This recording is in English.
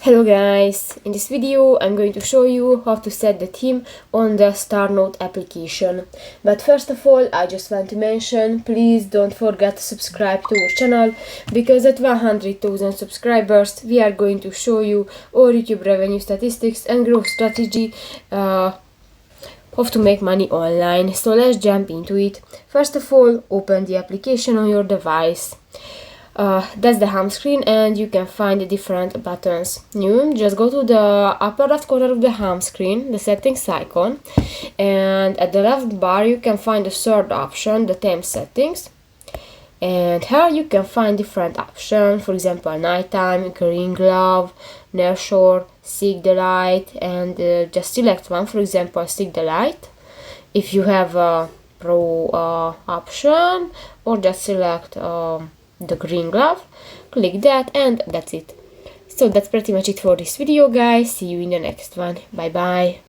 Hello guys, in this video I'm going to show you how to set the theme on the StarNote application. But first of all, I just want to mention, please don't forget to subscribe to our channel, because at 100,000 subscribers we are going to show you our YouTube revenue statistics and growth strategy, how to make money online. So let's jump into it. First of all, open the application on your device. That's the home screen, and you can find the different buttons. You just go to the upper left corner of the home screen, the settings icon, and at the left bar you can find the third option, the theme settings. And here you can find different options, for example nighttime, green glove, near shore, seek the light, and just select one, for example seek the light if you have a pro option, or just select the green glove, click that, and that's it. So that's pretty much it for this video, guys. See you in the next one. Bye bye.